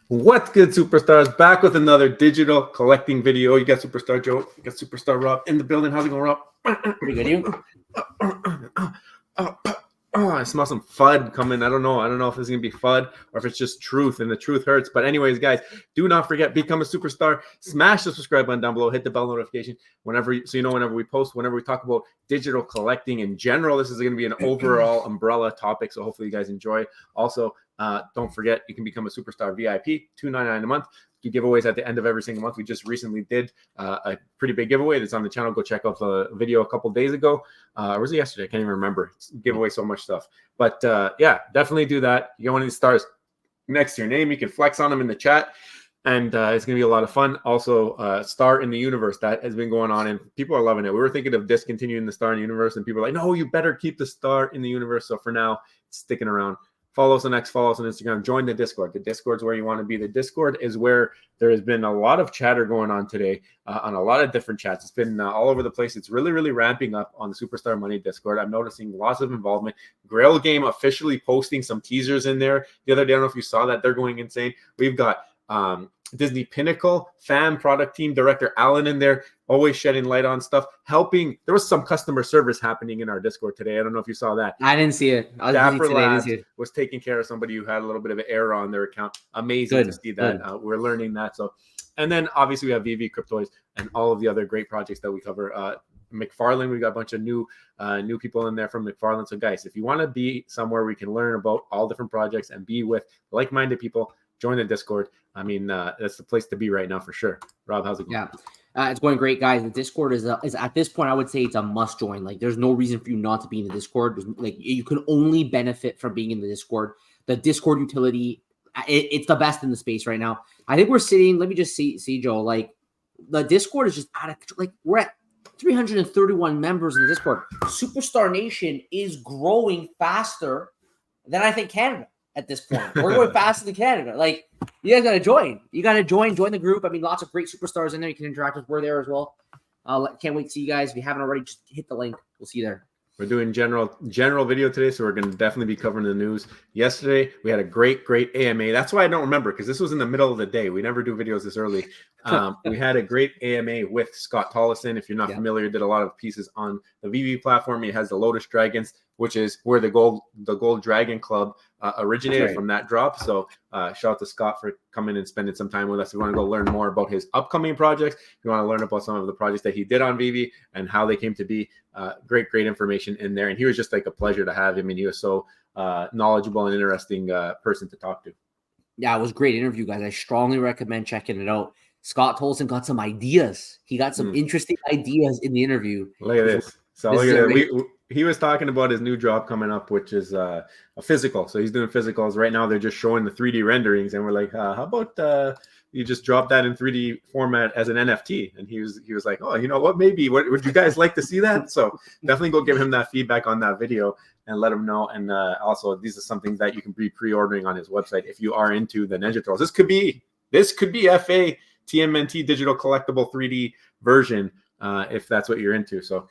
What's good, superstars? Back with another digital collecting video. You got Superstar Joe, you got Superstar Rob in the building. How's it going, Rob? Pretty good, you? I smell some FUD coming. I don't know if it's gonna be FUD or if it's just truth, and the truth hurts. But anyways, guys, do not forget, become a superstar. Smash the subscribe button down below. Hit the bell notification whenever we post, whenever we talk about digital collecting in general. This is going to be an overall umbrella topic, so hopefully you guys enjoy. Also, don't forget, you can become a superstar VIP, $2.99 a month. Do giveaways at the end of every single month. We just recently did a pretty big giveaway that's on the channel. Go check out the video a couple days ago. Or was it yesterday? I can't even remember. Give away so much stuff. But yeah, definitely do that. You get one of these stars next to your name. You can flex on them in the chat. And it's going to be a lot of fun. Also, Star in the Universe, that has been going on, and people are loving it. We were thinking of discontinuing the Star in the Universe, and people are like, no, you better keep the Star in the Universe. So for now, it's sticking around. Follow us on X, follow us on Instagram, join the Discord. The Discord's where you want to be. The Discord is where there has been a lot of chatter going on today on a lot of different chats. It's been all over the place. It's really, really ramping up on the Superstar Money Discord. I'm noticing lots of involvement. GRAIL Game officially posting some teasers in there the other day. I don't know if you saw that. They're going insane. We've got Disney Pinnacle fan product team director Alan in there, always shedding light on stuff, helping. There was some customer service happening in our Discord today. I don't know if you saw that. I didn't see it. Dapper Labs was taking care of somebody who had a little bit of an error on their account. Amazing to see that. We're learning that. So, and then obviously we have veve Cryptoys and all of the other great projects that we cover. McFarland, we got a bunch of new people in there from McFarland. So guys, if you want to be somewhere we can learn about all different projects and be with like-minded people, join the Discord. I mean, that's the place to be right now for sure. Rob, how's it going? Yeah, it's going great, guys. The Discord is at this point, I would say it's a must join. Like, there's no reason for you not to be in the Discord. Like, you can only benefit from being in the Discord. The Discord utility, it's the best in the space right now. I think we're sitting. Let me just see, Joe. Like, the Discord is just out of control. Like, we're at 331 members in the Discord. Superstar Nation is growing faster than I think Canada. At this point, we're going faster than Canada. Like, you guys got to join. You got to join the group. I mean, lots of great superstars in there. You can interact with. We're there as well. Can't wait to see you guys. If you haven't already, just hit the link. We'll see you there. We're doing general video today, so we're going to definitely be covering the news. Yesterday, we had a great AMA. That's why I don't remember, because this was in the middle of the day. We never do videos this early. We had a great AMA with Scott Tollison. If you're not familiar, did a lot of pieces on the veve platform. He has the Lotus Dragons, which is where the Gold Dragon Club originated from that drop. So shout out to Scott for coming and spending some time with us. If you want to go learn more about his upcoming projects, if you want to learn about some of the projects that he did on veve and how they came to be, great information in there. And he was just like a pleasure to have him. And he was so knowledgeable and interesting person to talk to. Yeah, it was a great interview, guys. I strongly recommend checking it out. Scott Tollison got some ideas. He got some interesting ideas in the interview. Look at this. So look at it. He was talking about his new drop coming up, which is a physical. So he's doing physicals right now. They're just showing the 3D renderings, and we're like, how about you just drop that in 3D format as an NFT? And he was like, oh, you know what? Maybe would you guys like to see that? So definitely go give him that feedback on that video and let him know. And also, these are something that you can be pre-ordering on his website if you are into the Ninja Turtles. This could be FA TMNT digital collectible 3D version. If that's what you're into. So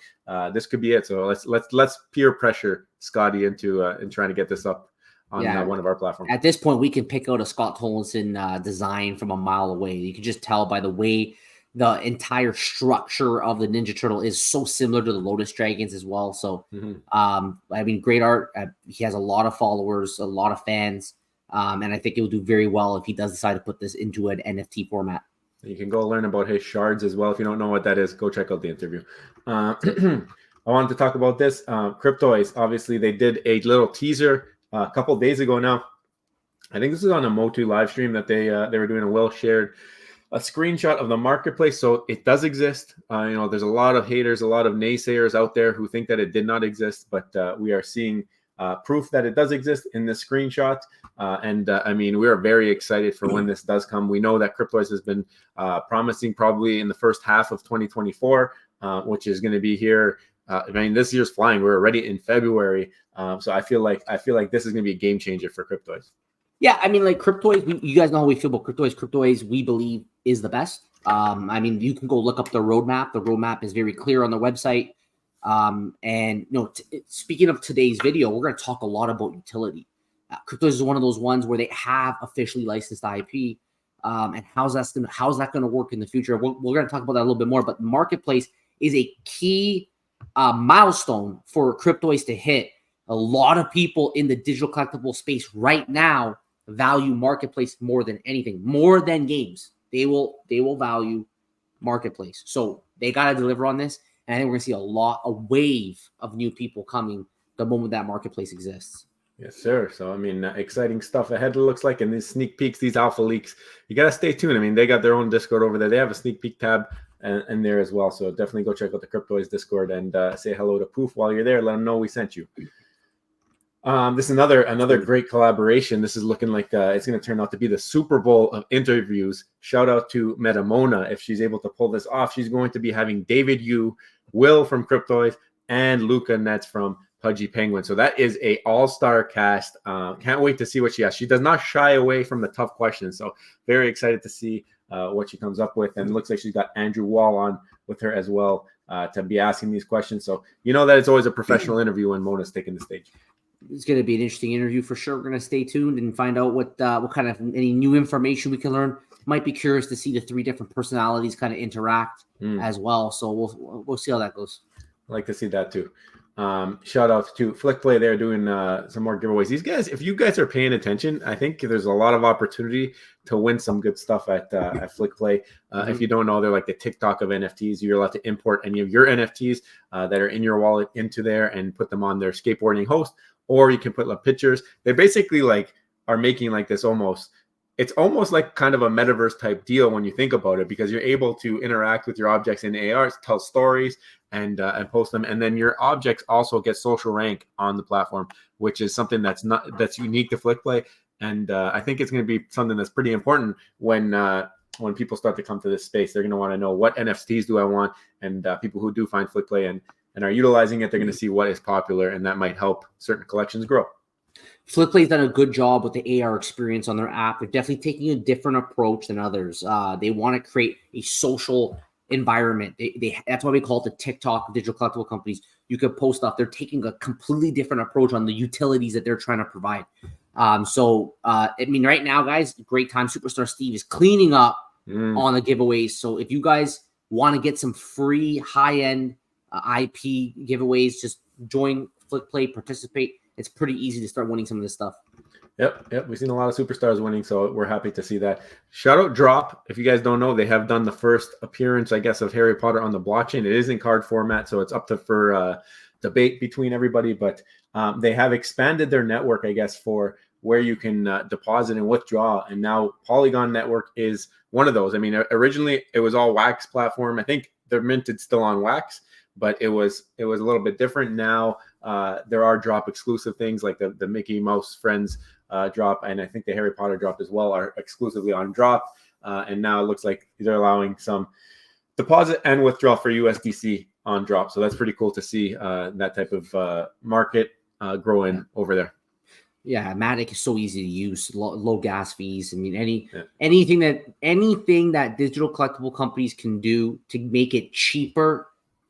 this could be it. So let's peer pressure Scotty into trying to get this up on one of our platforms. At this point, we can pick out a Scott Tollison design from a mile away. You can just tell by the way the entire structure of the Ninja Turtle is so similar to the Lotus Dragons as well. So I mean, great art. He has a lot of followers, a lot of fans, and I think it will do very well if he does decide to put this into an NFT format. You can go learn about his shards as well. If you don't know what that is, go check out the interview. I wanted to talk about this. Cryptoys, obviously, they did a little teaser a couple days ago now. I think this is on a Motu live stream that they were doing. A Will shared a screenshot of the marketplace. So it does exist. There's a lot of haters, a lot of naysayers out there who think that it did not exist, but we are seeing proof that it does exist in this screenshot. I mean, we are very excited for when this does come. We know that Cryptoys has been promising probably in the first half of 2024, which is going to be here. I mean, this year's flying. We're already in February. So I feel like this is going to be a game changer for Cryptoys. Yeah, I mean, like Cryptoys, you guys know how we feel about Cryptoys. Cryptoys, we believe, is the best. I mean, you can go look up the roadmap. The roadmap is very clear on the website. And speaking of today's video, we're going to talk a lot about utility. Cryptos is one of those ones where they have officially licensed IP. And how's that gonna work in the future? We're gonna talk about that a little bit more. But marketplace is a key milestone for Cryptoids to hit. A lot of people in the digital collectible space right now value marketplace more than anything, more than games. They will value marketplace. So they got to deliver on this. And I think we're going to see a wave of new people coming the moment that marketplace exists. Yes, sir. So, I mean, exciting stuff ahead, it looks like. And these sneak peeks, these alpha leaks, you got to stay tuned. I mean, they got their own Discord over there. They have a sneak peek tab and there as well. So definitely go check out the Cryptoids Discord and say hello to Poof while you're there. Let them know we sent you. This is another great collaboration. This is looking like it's going to turn out to be the Super Bowl of interviews. Shout out to Metamona. If she's able to pull this off, she's going to be having David Yu, Will from Cryptoids, and Luca Nets from Pudgy Penguin. So that is a all-star cast. Can't wait to see what she has. She does not shy away from the tough questions. So very excited to see what she comes up with. And it looks like she's got Andrew Wall on with her as well to be asking these questions. So you know that it's always a professional interview when Mona's taking the stage. It's going to be an interesting interview for sure. We're going to stay tuned and find out what kind of any new information we can learn. Might be curious to see the three different personalities kind of interact as well. So we'll see how that goes. I like to see that too. Shout out to Flickplay. They're doing some more giveaways. These guys, if you guys are paying attention, I think there's a lot of opportunity to win some good stuff at Flickplay. If you don't know, they're like the TikTok of NFTs. You're allowed to import any of your NFTs that are in your wallet into there and put them on their skateboarding host, or you can put like pictures. They basically like are making like this it's almost like kind of a metaverse type deal when you think about it, because you're able to interact with your objects in AR, tell stories, and post them, and then your objects also get social rank on the platform, which is something that's unique to Flickplay, and I think it's going to be something that's pretty important when people start to come to this space. They're going to want to know what NFTs do I want, and people who do find Flickplay and are utilizing it, they're going to see what is popular, and that might help certain collections grow. Flickplay's done a good job with the AR experience on their app. They're definitely taking a different approach than others. They want to create a social environment. That's why we call it the TikTok of digital collectible companies. You could post stuff. They're taking a completely different approach on the utilities that they're trying to provide. I mean, right now, guys, great time. Superstar Steve is cleaning up on the giveaways. So if you guys want to get some free high-end IP giveaways, just join Flickplay, participate. It's pretty easy to start winning some of this stuff. Yep. We've seen a lot of superstars winning, so we're happy to see that. Shout out Drop. If you guys don't know, they have done the first appearance, I guess, of Harry Potter on the blockchain. It is in card format, so it's up for debate between everybody. But they have expanded their network, I guess, for where you can deposit and withdraw. And now Polygon Network is one of those. I mean, originally it was all Wax platform. I think they're minted still on Wax, but it was a little bit different. Now there are Drop exclusive things like the Mickey Mouse Friends Drop, and I think the Harry Potter Drop as well are exclusively on Drop. And now it looks like they're allowing some deposit and withdrawal for USDC on Drop. So that's pretty cool to see that type of market growing over there. Yeah, Matic is so easy to use, low gas fees. I mean, anything that digital collectible companies can do to make it cheaper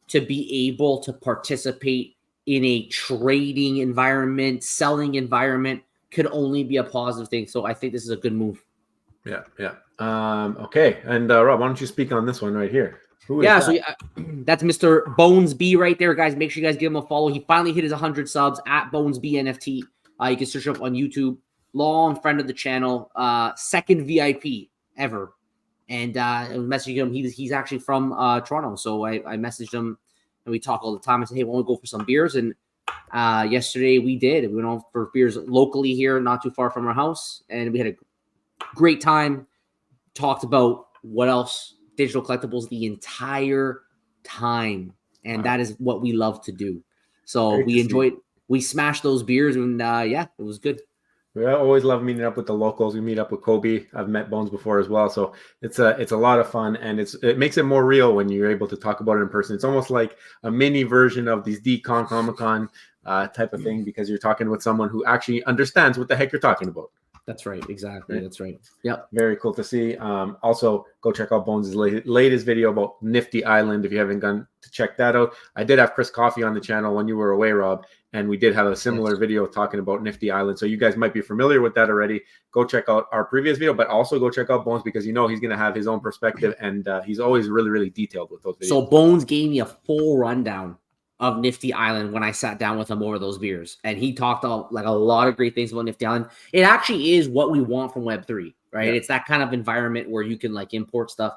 to be able to participate in a trading environment, selling environment, could only be a positive thing. So I think this is a good move. Yeah. Okay. And Rob, why don't you speak on this one right here? Who is that? So that's Mr. Bones B right there, guys. Make sure you guys give him a follow. He finally hit his 100 subs at Bones B NFT. You can search up on YouTube. Long friend of the channel, second VIP ever. And I was messaging him. He's actually from Toronto. So I messaged him and we talk all the time. I said, hey, why don't we go for some beers? And yesterday we did. We went on for beers locally here, not too far from our house. And we had a great time. Talked about what else, digital collectibles the entire time. And that is what we love to do. So we enjoyed. We smashed those beers and it was good. We always love meeting up with the locals. We meet up with Kobe. I've met Bones before as well. So it's a lot of fun, and it makes it more real when you're able to talk about it in person. It's almost like a mini version of these DCon, Comic-Con type of thing, because you're talking with someone who actually understands what the heck you're talking about. That's right. Exactly. Right? That's right. Yep. Very cool to see. Also, go check out Bones' latest video about Nifty Island if you haven't gone to check that out. I did have Chris Coffey on the channel when you were away, Rob, and we did have a similar video talking about Nifty Island. So you guys might be familiar with that already. Go check out our previous video, but also go check out Bones because he's going to have his own perspective, and he's always really, really detailed with those videos. So Bones gave me a full rundown of Nifty Island when I sat down with him over those beers, and he talked about like a lot of great things about Nifty Island. It actually is what we want from Web3, right? It's that kind of environment where you can like import stuff.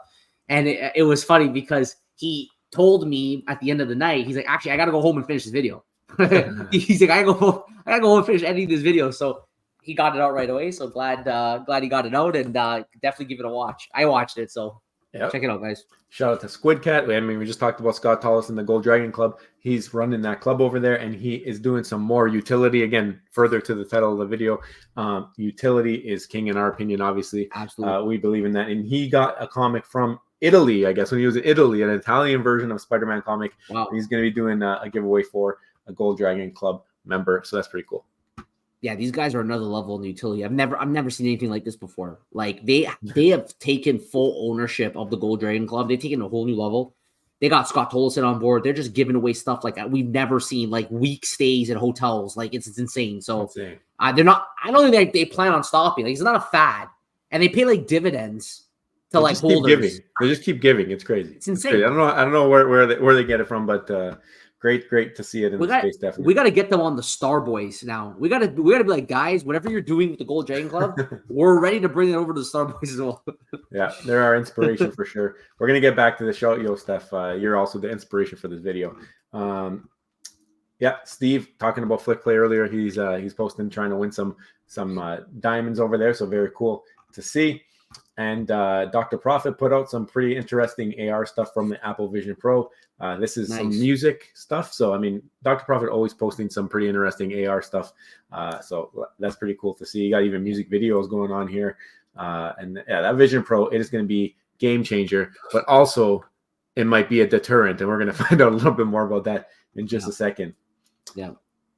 And it was funny because he told me at the end of the night, he's like, actually, I got to go home and finish this video. He's like, I gotta go home and finish editing this video. So he got it out right away. So glad he got it out, and definitely give it a watch. I watched it, so check it out, guys. Shout out to Squidcat. I mean, we just talked about Scott Tollis and the Gold Dragon Club. He's running that club over there, and he is doing some more utility. Again, further to the title of the video, utility is king in our opinion, obviously. Absolutely. We believe in that. And he got a comic from Italy, I guess, when he was in Italy, an Italian version of Spider-Man comic. Wow. He's going to be doing a giveaway for a Gold Dragon Club member. So that's pretty cool. Yeah, these guys are another level in the utility. I've never seen anything like this before. Like they have taken full ownership of the Gold Dragon Club. They've taken a whole new level. They got Scott Tolson on board. They're just giving away stuff like we've never seen, like week stays at hotels. Like it's insane. So they're not. I don't think they plan on stopping. Like it's not a fad, and they pay like dividends to they like just holders. Keep giving. They just keep giving. It's crazy. It's insane. It's crazy. I don't know where they get it from, but. Great to see it in the space, definitely. We got to get them on the Star Boys now. We got to be like, guys, whatever you're doing with the Gold Dragon Club, we're ready to bring it over to the Star Boys as well. Yeah, they're our inspiration for sure. We're going to get back to the show. Yo, Steph, you're also the inspiration for this video. Yeah, Steve, talking about Flickplay earlier, he's posting, trying to win some diamonds over there, so very cool to see. And Dr. Profet put out some pretty interesting AR stuff from the Apple Vision Pro. This is some music stuff. So, I mean, Dr. Profit always posting some pretty interesting AR stuff. So that's pretty cool to see. You got even music videos going on here. And yeah, that Vision Pro, it is going to be game changer, but also it might be a deterrent. And we're going to find out a little bit more about that in just a second. Yeah.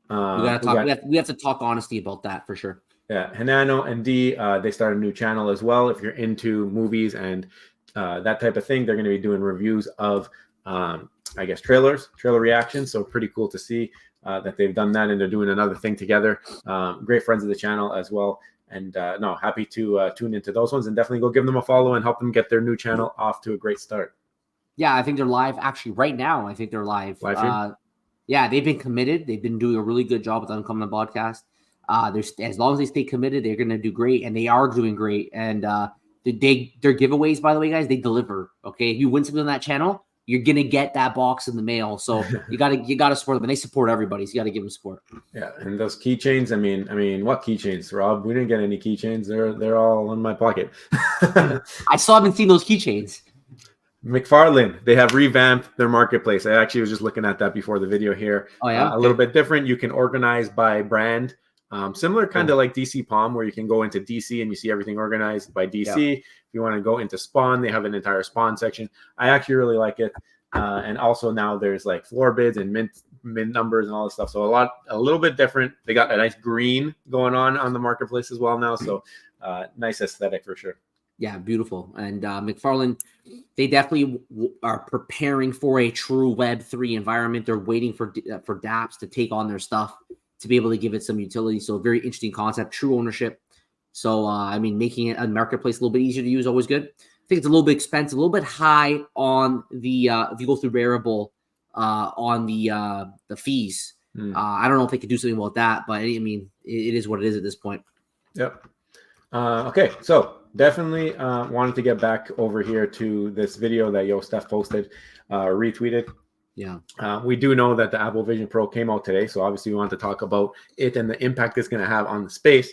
We have to talk honesty about that for sure. Yeah, Hanano D, they started a new channel as well. If you're into movies and that type of thing, they're going to be doing reviews of, I guess, trailer reactions. So pretty cool to see that they've done that, and they're doing another thing together. Great friends of the channel as well. And happy to tune into those ones, and definitely go give them a follow and help them get their new channel off to a great start. Yeah, I think they're live actually right now. I think they're live. Yeah, they've been committed. They've been doing a really good job with the Uncommon podcast. As long as they stay committed, they're going to do great, and they are doing great. And their giveaways, by the way, guys, they deliver. Okay, if you win something on that channel, you're gonna get that box in the mail. So you gotta support them, and they support everybody. So you gotta give them support. Yeah, and those keychains. I mean, what keychains, Rob? We didn't get any keychains. They're all in my pocket. I still haven't seen those keychains. McFarland, they have revamped their marketplace. I actually was just looking at that before the video here. Oh yeah, a little bit different. You can organize by brand. Similar kind of like DC Palm, where you can go into DC and you see everything organized by DC. Yeah. If you want to go into Spawn, they have an entire Spawn section. I actually really like it. And also now there's like floor bids and mint numbers and all this stuff. So a little bit different. They got a nice green going on the marketplace as well now. So nice aesthetic for sure. Yeah, beautiful. And McFarland, they definitely are preparing for a true Web3 environment. They're waiting for dApps to take on their stuff to be able to give it some utility. So very interesting concept, true ownership. So, I mean, making it a marketplace a little bit easier to use is always good. I think it's a little bit expensive, a little bit high on the, if you go through Variable on the fees. I don't know if they could do something about that, but I mean, it is what it is at this point. Yep. Okay. So definitely wanted to get back over here to this video that Steph posted, retweeted. Yeah. We do know that the Apple Vision Pro came out today, so obviously we want to talk about it and the impact it's going to have on the space.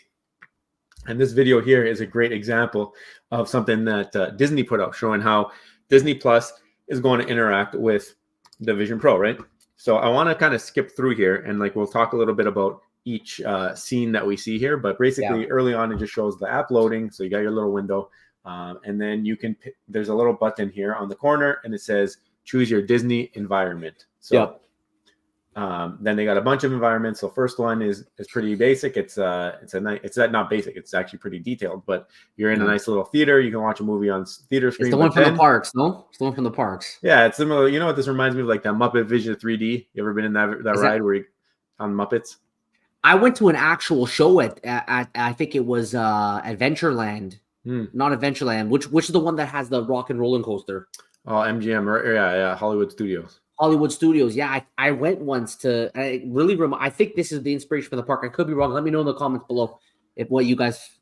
And this video here is a great example of something that Disney put out, showing how Disney Plus is going to interact with the Vision Pro, right? So I want to kind of skip through here, and like we'll talk a little bit about each scene that we see here. But basically, early on, it just shows the app loading. So you got your little window, and then you can there's a little button here on the corner, and it says choose your Disney environment. So Then they got a bunch of environments. So first one is pretty basic. It's not basic. It's actually pretty detailed. But you're in a nice little theater. You can watch a movie on theater screen. It's the one from the parks, no? It's the one from the parks. Yeah, it's similar. You know what this reminds me of? Like that Muppet Vision 3D. You ever been in that ride where you on Muppets? I went to an actual show at I think it was Adventureland. Not Adventureland. Which is the one that has the rock and roller coaster? Oh, MGM. Yeah, Hollywood Studios. Hollywood Studios. Yeah, I went once to. I think this is the inspiration for the park. I could be wrong. Let me know in the comments below if what you guys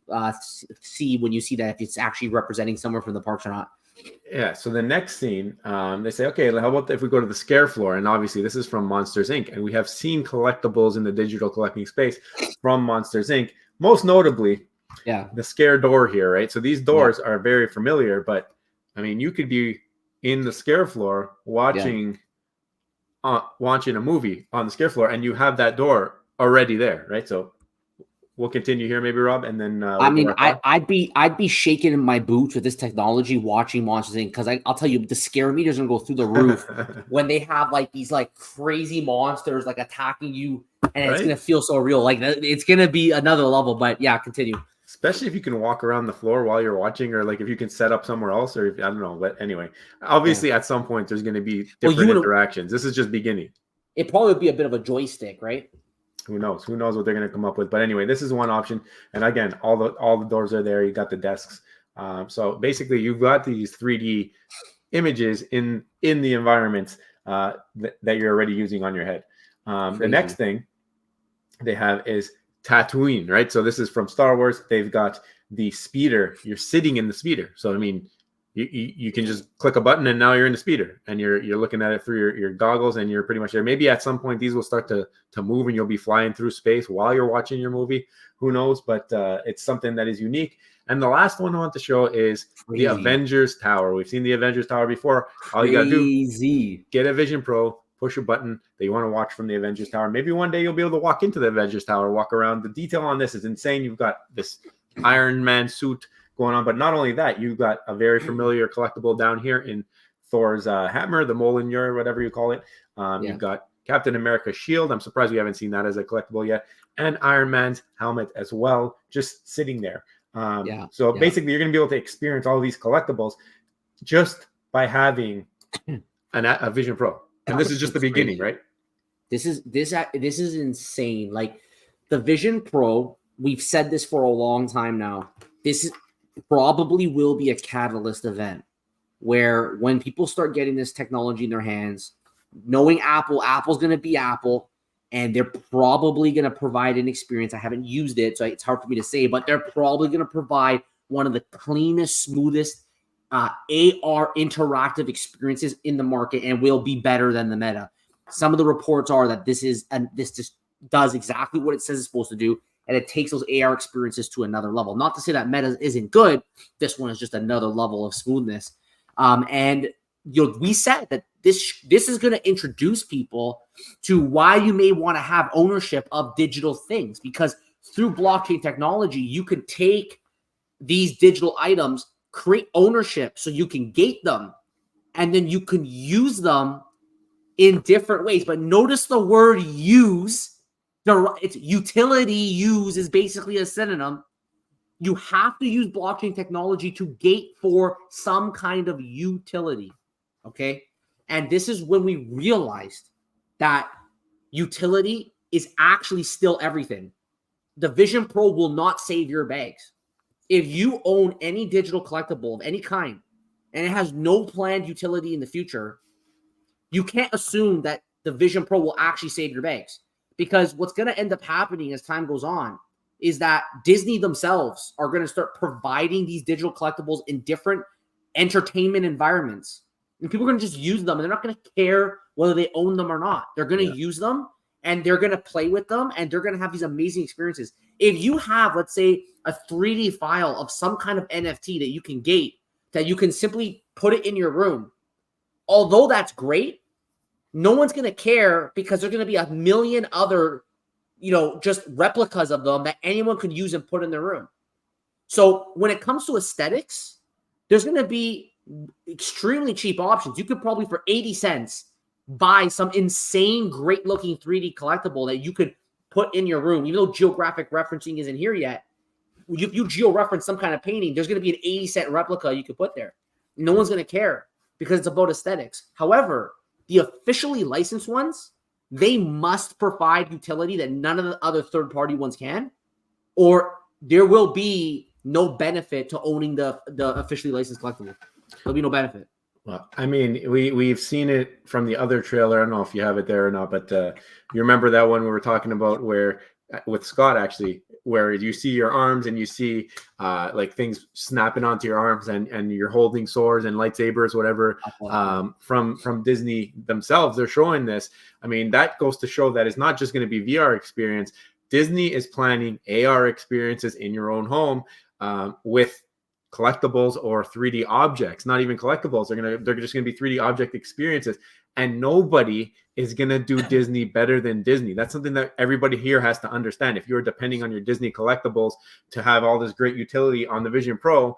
see when you see that, if it's actually representing somewhere from the parks or not. Yeah. So the next scene, they say, okay, how about if we go to the scare floor? And obviously, this is from Monsters Inc. And we have seen collectibles in the digital collecting space from Monsters Inc. Most notably, the scare door here, right? So these doors are very familiar, but I mean, you could be in the scare floor watching a movie on the scare floor, and you have that door already there, right? So we'll continue here, maybe, Rob, and then I mean, I'd be shaking in my boots with this technology watching Monsters Inc. Because I'll tell you, the scare meters are gonna go through the roof when they have like these like crazy monsters like attacking you, and it's gonna feel so real. Like it's gonna be another level. But yeah, continue. Especially if you can walk around the floor while you're watching, or like if you can set up somewhere else, or if, I don't know. But anyway, obviously at some point there's going to be different interactions. This is just beginning. It'd probably be a bit of a joystick, right? Who knows? Who knows what they're going to come up with? But anyway, this is one option. And again, all the doors are there. You got the desks. So basically, you've got these 3D images in the environments that you're already using on your head. The next thing they have is Tatooine, right? So this is from Star Wars. They've got the speeder. You're sitting in the speeder. So I mean, you can just click a button and now you're in the speeder, and you're looking at it through your goggles, and you're pretty much there. Maybe at some point these will start to move, and you'll be flying through space while you're watching your movie. Who knows? But it's something that is unique. And the last one I want to show is the Avengers Tower. We've seen the Avengers Tower before. All you gotta do, get a Vision Pro, push a button that you want to watch from the Avengers Tower. Maybe one day you'll be able to walk into the Avengers Tower, walk around. The detail on this is insane. You've got this Iron Man suit going on, but not only that, you've got a very familiar collectible down here in Thor's hammer, the Mjolnir, whatever you call it. You've got Captain America's shield. I'm surprised we haven't seen that as a collectible yet. And Iron Man's helmet as well, just sitting there. So basically, you're going to be able to experience all these collectibles just by having a Vision Pro. And this is just the beginning, right? This is insane. Like the Vision Pro, we've said this for a long time now. This is probably will be a catalyst event where when people start getting this technology in their hands, knowing Apple's going to be Apple, and they're probably going to provide an experience. I haven't used it, so it's hard for me to say, but they're probably going to provide one of the cleanest, smoothest AR interactive experiences in the market, and will be better than the Meta. Some of the reports are that this just does exactly what it says it's supposed to do, and it takes those AR experiences to another level. Not to say that Meta isn't good. This one is just another level of smoothness. And we said that this is going to introduce people to why you may want to have ownership of digital things, because through blockchain technology, you can take these digital items, create ownership so you can gate them, and then you can use them in different ways. But notice the word use. It's utility. Use is basically a synonym. You have to use blockchain technology to gate for some kind of utility. Okay. And this is when we realized that utility is actually still everything. The Vision Pro will not save your bags. If you own any digital collectible of any kind and it has no planned utility in the future, you can't assume that the Vision Pro will actually save your bags. Because what's going to end up happening as time goes on is that Disney themselves are going to start providing these digital collectibles in different entertainment environments. And people are going to just use them, and they're not going to care whether they own them or not. They're going to use them, and they're going to play with them, and they're going to have these amazing experiences. If you have, let's say, a 3D file of some kind of NFT that you can gate, that you can simply put it in your room, although that's great, no one's going to care, because there's going to be a million other, just replicas of them that anyone could use and put in their room. So when it comes to aesthetics, there's going to be extremely cheap options. You could probably, for 80 cents, buy some insane, great looking 3D collectible that you could put in your room, even though geographic referencing isn't here yet. If you geo-reference some kind of painting, there's going to be an 80-cent replica you could put there. No one's going to care because it's about aesthetics. However, the officially licensed ones, they must provide utility that none of the other third-party ones can, or there will be no benefit to owning the officially licensed collectible. There'll be no benefit. Well, I mean, we've seen it from the other trailer. I don't know if you have it there or not, but you remember that one we were talking about where with Scott actually, where you see your arms and you see like things snapping onto your arms and you're holding swords and lightsabers, whatever, from Disney themselves. They're showing this. I mean, that goes to show that it's not just going to be VR experience. Disney is planning AR experiences in your own home with collectibles or 3D objects. Not even collectibles. They're just gonna be 3D object experiences, and nobody is gonna do Disney better than Disney. That's something that everybody here has to understand. If you're depending on your Disney collectibles to have all this great utility on the Vision Pro,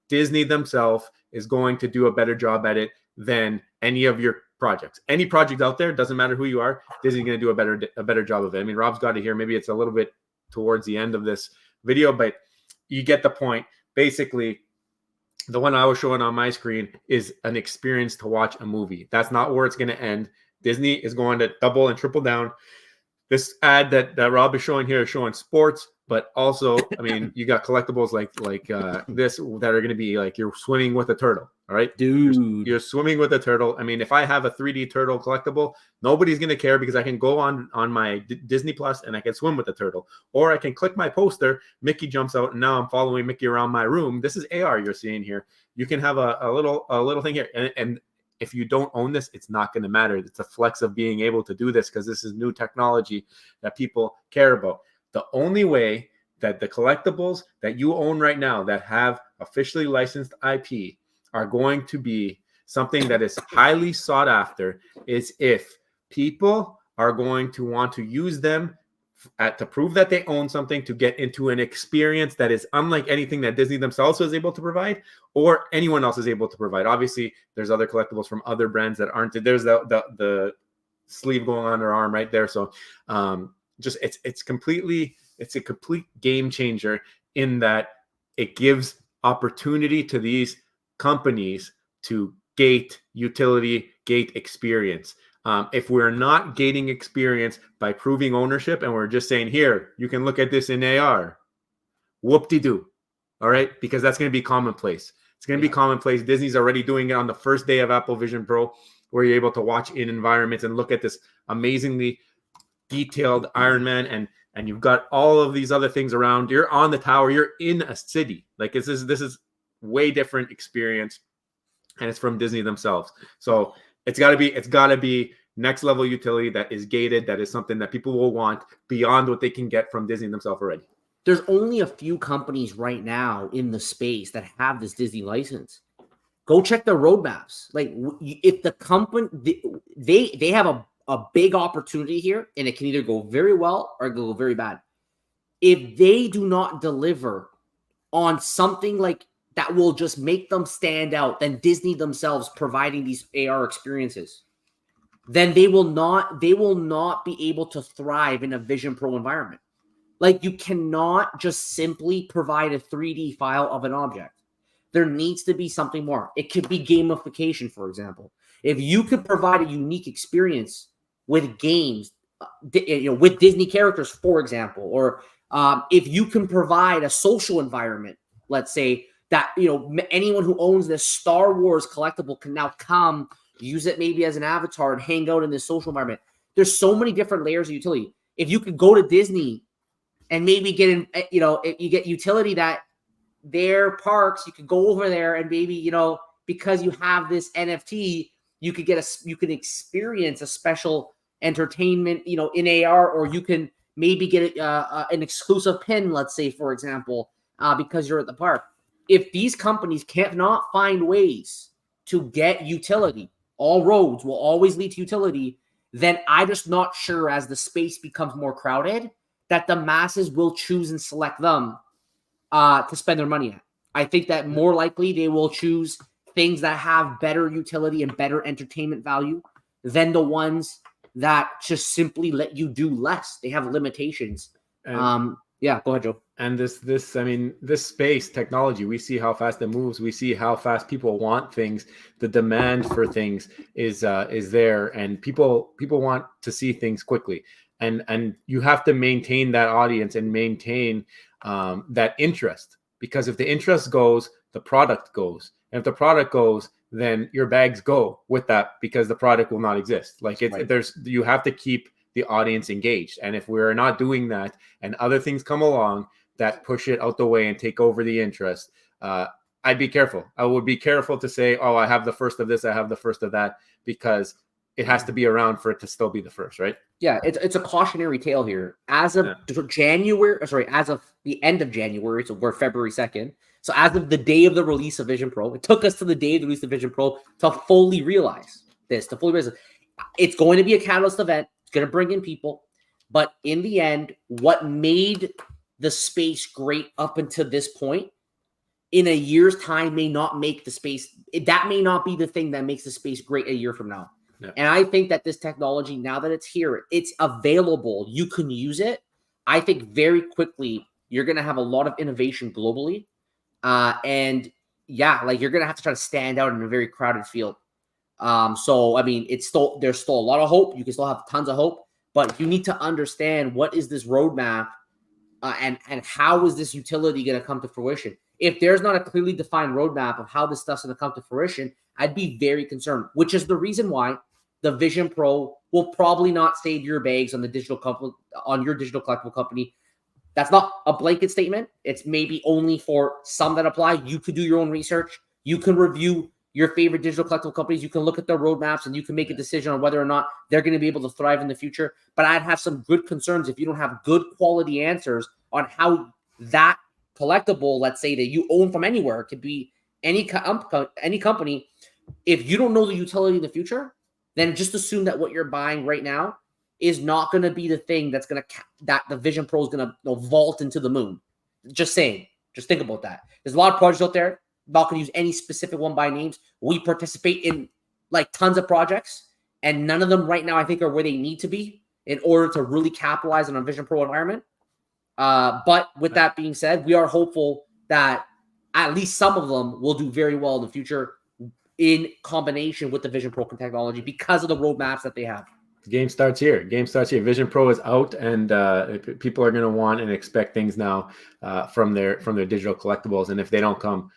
Disney themselves is going to do a better job at it than any of your projects. Any project out there, doesn't matter who you are, Disney's gonna do a better job of it. I mean, Rob's got it here. Maybe it's a little bit towards the end of this video, but you get the point. Basically, the one I was showing on my screen is an experience to watch a movie. That's not where it's going to end. Disney is going to double and triple down. This ad that Rob is showing here is showing sports, but also, I mean, you got collectibles like this that are going to be like you're swimming with a turtle. All right, dude, you're swimming with a turtle. I mean, if I have a 3D turtle collectible, nobody's going to care because I can go on my Disney Plus and I can swim with the turtle, or I can click my poster. Mickey jumps out, and now I'm following Mickey around my room. This is AR you're seeing here. You can have a little thing here, and if you don't own this, it's not going to matter. It's a flex of being able to do this because this is new technology that people care about. The only way that the collectibles that you own right now that have officially licensed IP are going to be something that is highly sought after is if people are going to want to use them to prove that they own something, to get into an experience that is unlike anything that Disney themselves is able to provide or anyone else is able to provide. Obviously, there's other collectibles from other brands that aren't. There's the sleeve going on their arm right there. So just it's a complete game changer in that it gives opportunity to these companies to gate utility, gate experience. If we're not gating experience by proving ownership and we're just saying, here, you can look at this in AR, whoop-de-doo, all right? Because that's going to be commonplace. It's going to be commonplace. Disney's already doing it on the first day of Apple Vision Pro, where you're able to watch in environments and look at this amazingly detailed Iron Man, and you've got all of these other things around. You're on the tower. You're in a city. Like this is way different experience, and it's from Disney themselves. So it's got to be next level utility that is gated, that is something that people will want beyond what they can get from Disney themselves already. There's only a few companies right now in the space that have this Disney license. Go check their roadmaps. Like if the company, they have a big opportunity here, and it can either go very well or go very bad. If they do not deliver on something like that will just make them stand out than Disney themselves providing these AR experiences, then they will not be able to thrive in a Vision Pro environment. Like you cannot just simply provide a 3D file of an object. There needs to be something more. It could be gamification, for example. If you could provide a unique experience with games, with Disney characters, for example, or if you can provide a social environment, let's say that, anyone who owns this Star Wars collectible can now come use it maybe as an avatar and hang out in this social environment. There's so many different layers of utility. If you could go to Disney and maybe get in, you get utility that their parks, you could go over there and maybe, because you have this NFT, you could experience a special entertainment, in AR, or you can maybe get an exclusive pin, let's say, for example, because you're at the park. If these companies cannot find ways to get utility, all roads will always lead to utility, then I'm just not sure as the space becomes more crowded that the masses will choose and select them to spend their money at. I think that more likely they will choose things that have better utility and better entertainment value than the ones that just simply let you do less. They have limitations. Yeah, go ahead, Joe. And I mean, this space technology, we see how fast it moves. We see how fast people want things. The demand for things is there, and people want to see things quickly. And you have to maintain that audience and maintain that interest, because if the interest goes, the product goes, and if the product goes, then your bags go with that, because the product will not exist. Like you have to keep the audience engaged, and if we're not doing that, and other things come along that push it out the way and take over the interest, I'd be careful. I would be careful to say, oh, I have the first of this, I have the first of that, because it has to be around for it to still be the first, right? Yeah, it's a cautionary tale here. As of as of the end of January, so we're February 2nd. So as of the day of the release of Vision Pro, it took us to the day of the release of Vision Pro to fully realize this, it's going to be a catalyst event. It's going to bring in people. But in the end, what made the space great up until this point, in a year's time, may not make the space. That may not be the thing that makes the space great a year from now. Yeah. And I think that this technology, now that it's here, it's available, you can use it. I think very quickly you're going to have a lot of innovation globally. And yeah, like you're going to have to try to stand out in a very crowded field. So, I mean, there's still a lot of hope. You can still have tons of hope, but you need to understand what is this roadmap and how is this utility going to come to fruition? If there's not a clearly defined roadmap of how this stuff's going to come to fruition, I'd be very concerned, which is the reason why the Vision Pro will probably not save your bags on your digital collectible company. That's not a blanket statement. It's maybe only for some that apply. You could do your own research. You can review your favorite digital collectible companies. You can look at their roadmaps and you can make a decision on whether or not they're going to be able to thrive in the future. But I'd have some good concerns if you don't have good quality answers on how that collectible, let's say, that you own from anywhere, could be any company. If you don't know the utility in the future, then just assume that what you're buying right now is not going to be the thing that the Vision Pro is going to vault into the moon. Just saying. Just think about that. There's a lot of projects out there. I'm not going to use any specific one by names. We participate in like tons of projects, and none of them right now I think are where they need to be in order to really capitalize on a Vision Pro environment. But with that being said, we are hopeful that at least some of them will do very well in the future in combination with the Vision Pro technology because of the roadmaps that they have. The game starts here. Vision Pro is out, and people are going to want and expect things now from their digital collectibles. And if they don't come,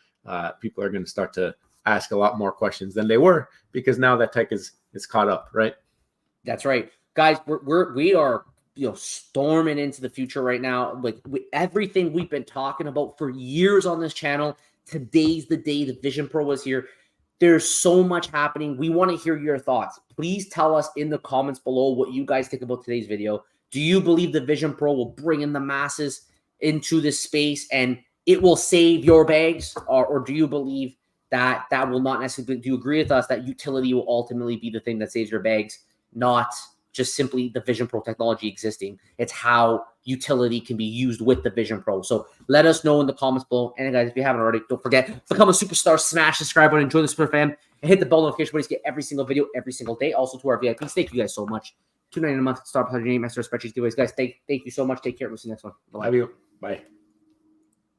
people are going to start to ask a lot more questions than they were, because now that tech is caught up, right? That's right, guys. We are storming into the future right now. Like everything we've been talking about for years on this channel, today's the day the Vision Pro was here. There's so much happening. We want to hear your thoughts. Please tell us in the comments below what you guys think about today's video. Do you believe the Vision Pro will bring in the masses into this space and it will save your bags? Or do you believe that will not necessarily, do you agree with us that utility will ultimately be the thing that saves your bags, not just simply the Vision Pro technology existing? It's how utility can be used with the Vision Pro. So let us know in the comments below. And guys, if you haven't already, don't forget, become a superstar, smash the subscribe button, join the super fam, and hit the bell notification button to get every single video every single day. Also to our VIPs, thank you guys so much. $2.99 a month, star plus your name, extra spreadsheets giveaways. Guys, thank you so much. Take care. We'll see you next one. Bye. Love you. Bye.